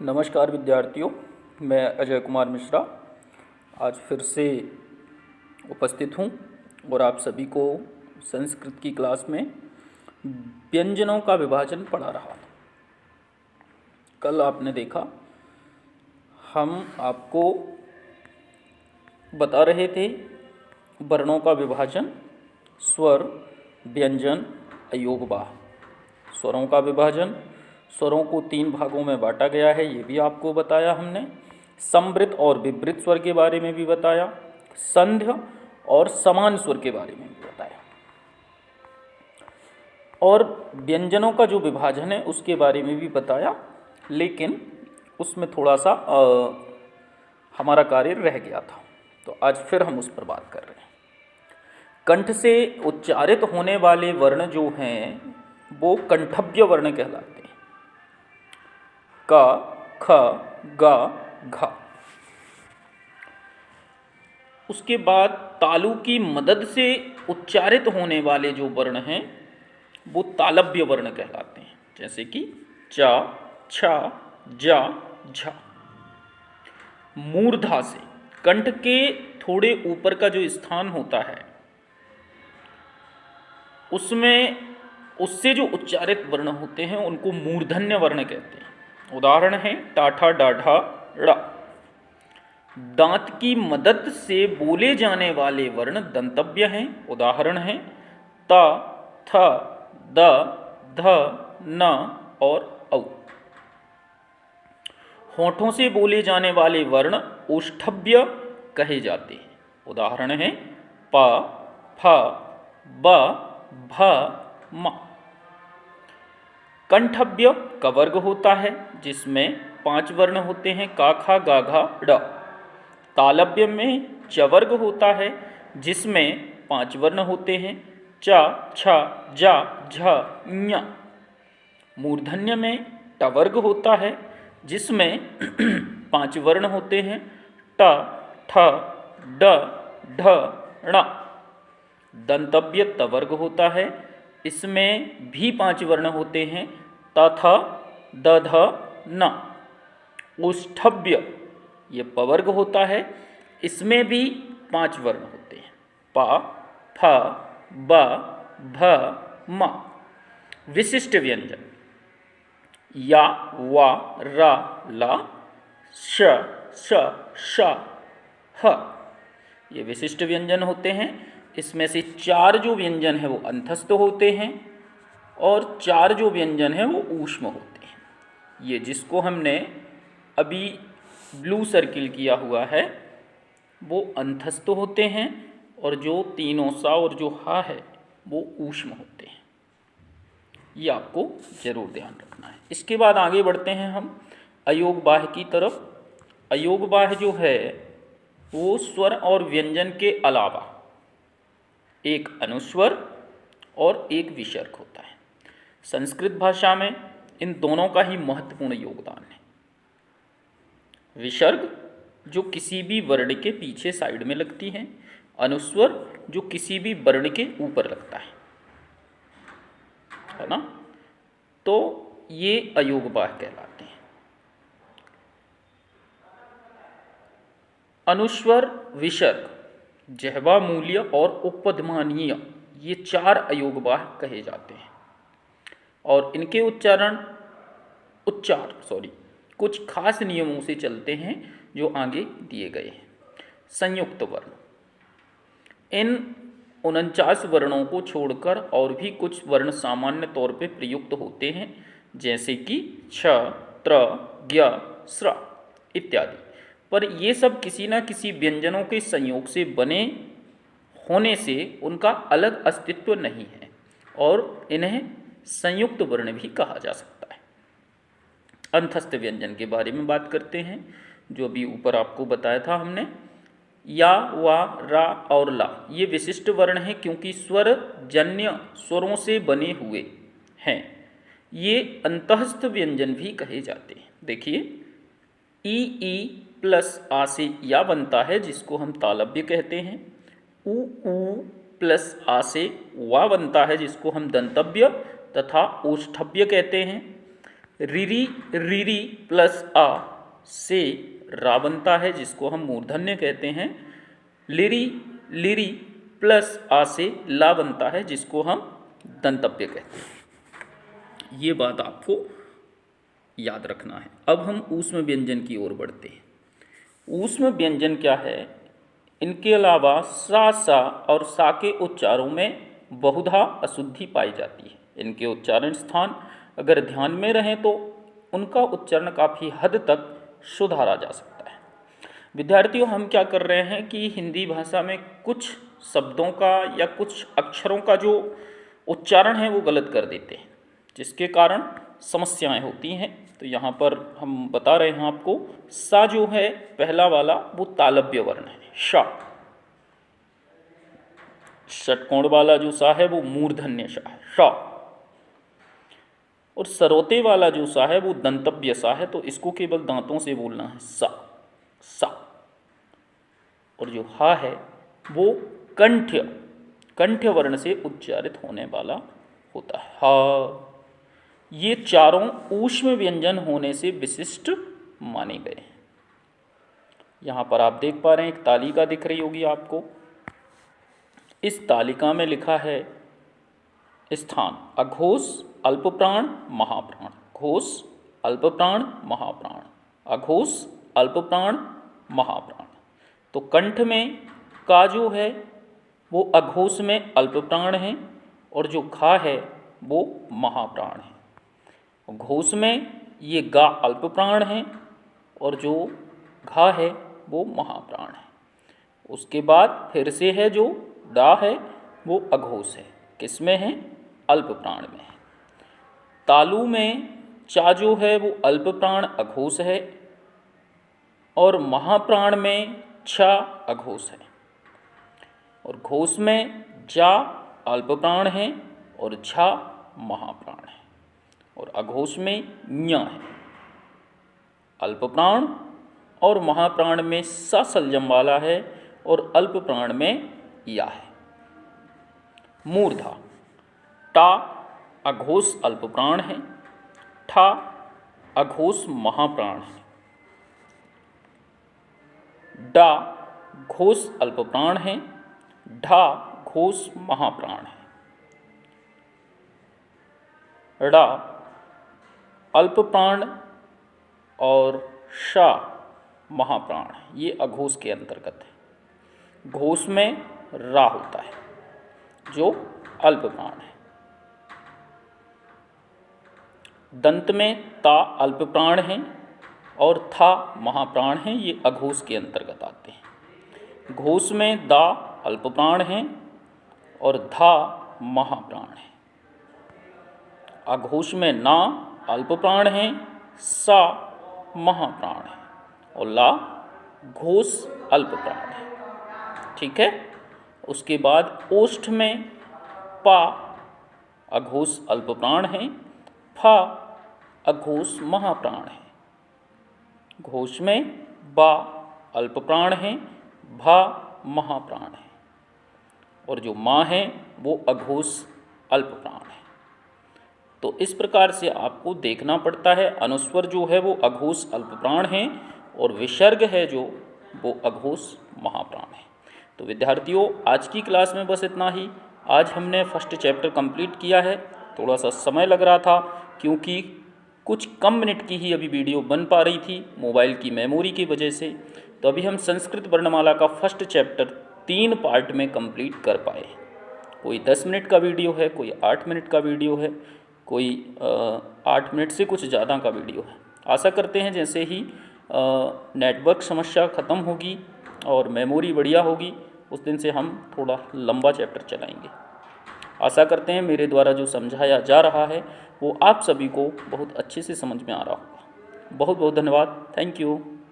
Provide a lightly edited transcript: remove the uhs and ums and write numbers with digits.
नमस्कार विद्यार्थियों, मैं अजय कुमार मिश्रा आज फिर से उपस्थित हूँ और आप सभी को संस्कृत की क्लास में व्यंजनों का विभाजन पढ़ा रहा था। कल आपने देखा हम आपको बता रहे थे वर्णों का विभाजन, स्वर, व्यंजन, अयोगवाह। स्वरों का विभाजन, स्वरों को 3 भागों में बांटा गया है, ये भी आपको बताया हमने। संवृत और विवृत स्वर के बारे में भी बताया, संध्य और समान स्वर के बारे में भी बताया, और व्यंजनों का जो विभाजन है उसके बारे में भी बताया, लेकिन उसमें थोड़ा सा हमारा कार्य रह गया था, तो आज फिर हम उस पर बात कर रहे हैं। कंठ से उच्चारित होने वाले वर्ण जो हैं वो कंठव्य वर्ण कहलाते हैं। क, ख, ग, घ। उसके बाद तालु की मदद से उच्चारित होने वाले जो वर्ण हैं वो तालव्य वर्ण कहलाते हैं, जैसे कि च, छ, ज, झ। मूर्धा से कंठ के थोड़े ऊपर का जो स्थान होता है उससे जो उच्चारित वर्ण होते हैं उनको मूर्धन्य वर्ण कहते हैं। उदाहरण है टाठा, डाढ़ा, ड़। दांत की मदद से बोले जाने वाले वर्ण दंतव्य हैं। उदाहरण है त, थ, द, ध, न और औ। होठों से बोले जाने वाले वर्ण ओष्ठव्य कहे जाते हैं। उदाहरण है प, फ, ब, भ, म। कंठव्य का वर्ग होता है जिसमें 5 वर्ण होते हैं, का, खा, गा, घा, ड़। तालव्य में चवर्ग होता है जिसमें 5 वर्ण होते हैं, च, छ, ज, झ, ञ। मूर्धन्य में टवर्ग होता है जिसमें 5 वर्ण होते हैं, ट, ठ, ड, ढ, ण। दंतव्य तवर्ग होता है, इसमें भी 5 वर्ण होते हैं, त, थ, द, ध, न। ओष्ठव्य ये पवर्ग होता है, इसमें भी 5 वर्ण होते हैं, प, फ, ब, भ, म। विशिष्ट व्यंजन या, वा, रा, ला, श, श, श, ह ये विशिष्ट व्यंजन होते हैं। इसमें से 4 जो व्यंजन है वो अंतस्थ होते हैं और 4 जो व्यंजन है वो ऊष्म होते हैं। ये जिसको हमने अभी ब्लू सर्किल किया हुआ है वो अंतस्थ होते हैं और जो तीनों सा और जो हा है वो ऊष्म होते हैं। ये आपको जरूर ध्यान रखना है। इसके बाद आगे बढ़ते हैं हम अयोगवाह की तरफ। अयोगवाह जो है वो स्वर और व्यंजन के अलावा एक अनुस्वर और एक विसर्ग होता है। संस्कृत भाषा में इन दोनों का ही महत्वपूर्ण योगदान है। विसर्ग जो किसी भी वर्ण के पीछे साइड में लगती है, अनुस्वर जो किसी भी वर्ण के ऊपर लगता है ना। तो ये अयोगवाह कहलाते हैं। अनुस्वर, विसर्ग, जिह्वा मूल्य और उपपदमानीय ये 4 अयोगवाह कहे जाते हैं और इनके उच्चार कुछ खास नियमों से चलते हैं जो आगे दिए गए हैं। संयुक्त वर्ण, इन 49 वर्णों को छोड़कर और भी कुछ वर्ण सामान्य तौर पर प्रयुक्त होते हैं, जैसे कि छ, त्र, ज्ञ, स्र इत्यादि। पर ये सब किसी न किसी व्यंजनों के संयोग से बने होने से उनका अलग अस्तित्व नहीं है और इन्हें संयुक्त वर्ण भी कहा जा सकता है। अंतस्थ व्यंजन के बारे में बात करते हैं, जो भी ऊपर आपको बताया था हमने। या, वा, रा और ला ये विशिष्ट वर्ण हैं क्योंकि स्वर जन्य स्वरों से बने हुए हैं। ये अंतस्थ व्यंजन भी कहे जाते हैं। देखिए ई प्लस आ से या बनता है जिसको हम तालव्य कहते हैं। उ प्लस आ से वा बनता है जिसको हम दंतव्य तथा ओष्ठव्य कहते हैं। रिरी रिरी प्लस आ से रा बनता है, जिसको हम मूर्धन्य कहते हैं। लिरी लिरी प्लस आ से ला बनता है, जिसको हम दंतव्य कहते हैं। ये बात आपको याद रखना है। अब हम ऊष्म व्यंजन की ओर बढ़ते हैं। ऊष्म व्यंजन क्या है? इनके अलावा सा और सा के उच्चारों में बहुधा अशुद्धि पाई जाती है। इनके उच्चारण स्थान अगर ध्यान में रहें तो उनका उच्चारण काफ़ी हद तक सुधारा जा सकता है। विद्यार्थियों, हम क्या कर रहे हैं कि हिंदी भाषा में कुछ शब्दों का या कुछ अक्षरों का जो उच्चारण है वो गलत कर देते हैं, जिसके कारण समस्याएं होती हैं। तो यहाँ पर हम बता रहे हैं आपको, सा जो है पहला वाला वो तालव्य वर्ण है, शा। षटकोण वाला जो सा है वो मूर्धन्य सा है, शा। और सरोते वाला जो सा है वो दंतव्य सा है, तो इसको केवल दांतों से बोलना है, सा सा। और जो हा है वो कंठ्य वर्ण से उच्चारित होने वाला होता है, हा। ये चारों ऊष्म व्यंजन होने से विशिष्ट माने गए हैं। यहाँ पर आप देख पा रहे हैं, एक तालिका दिख रही होगी आपको। इस तालिका में लिखा है स्थान अघोष, अल्पप्राण, महाप्राण। घोष, अल्पप्राण, महाप्राण, अघोष, अल्पप्राण, महाप्राण। तो कंठ में का जो है वो अघोष में अल्पप्राण है, और जो खा है वो महाप्राण है। घोष में ये गा अल्पप्राण है, और जो घा है वो महाप्राण है। उसके बाद फिर से है जो डा है वो अघोष है, किसमें है? अल्पप्राण में है। तालु में चा जो है वो अल्पप्राण अघोष है, और महाप्राण में छा अघोष है। और घोष में जा अल्पप्राण है और झा महाप्राण है। और अघोष में ञ है। अल्पप्राण और महाप्राण में सा संयम वाला है, और अल्पप्राण में या है। मूर्धा, टा अघोष अल्पप्राण है, ठा अघोष महाप्राण है, डा घोष अल्पप्राण है, ढा घोष महाप्राण है। ड़ा अल्पप्राण और शा महाप्राण, ये अघोष के अंतर्गत है। घोष में रा होता है जो अल्पप्राण है। दंत में ता अल्पप्राण है और था महाप्राण है, ये अघोष के अंतर्गत आते हैं। घोष में दा अल्पप्राण है और धा महाप्राण है। अघोष में ना अल्पप्राण है, सा महाप्राण है, और ला घोष अल्पप्राण है। ठीक है। उसके बाद ओष्ठ में पा अघोष अल्पप्राण है, फा अघोष महाप्राण है। घोष में बा अल्पप्राण है, भा महाप्राण है, और जो माँ है वो अघोष अल्पप्राण है। तो इस प्रकार से आपको देखना पड़ता है, अनुस्वर जो है वो अघोष अल्पप्राण है, और विसर्ग है जो वो अघोष महाप्राण है। तो विद्यार्थियों, आज की क्लास में बस इतना ही। आज हमने फर्स्ट चैप्टर कंप्लीट किया है। थोड़ा सा समय लग रहा था क्योंकि कुछ कम मिनट की ही अभी वीडियो बन पा रही थी मोबाइल की मेमोरी की वजह से। तो अभी हम संस्कृत वर्णमाला का फर्स्ट चैप्टर 3 पार्ट में कंप्लीट कर पाए। कोई 10 मिनट का वीडियो है, कोई 8 मिनट का वीडियो है, कोई 8 मिनट से कुछ ज़्यादा का वीडियो है। आशा करते हैं जैसे ही नेटवर्क समस्या ख़त्म होगी और मेमोरी बढ़िया होगी, उस दिन से हम थोड़ा लंबा चैप्टर चलाएंगे। आशा करते हैं मेरे द्वारा जो समझाया जा रहा है वो आप सभी को बहुत अच्छे से समझ में आ रहा होगा। बहुत बहुत धन्यवाद। Thank you.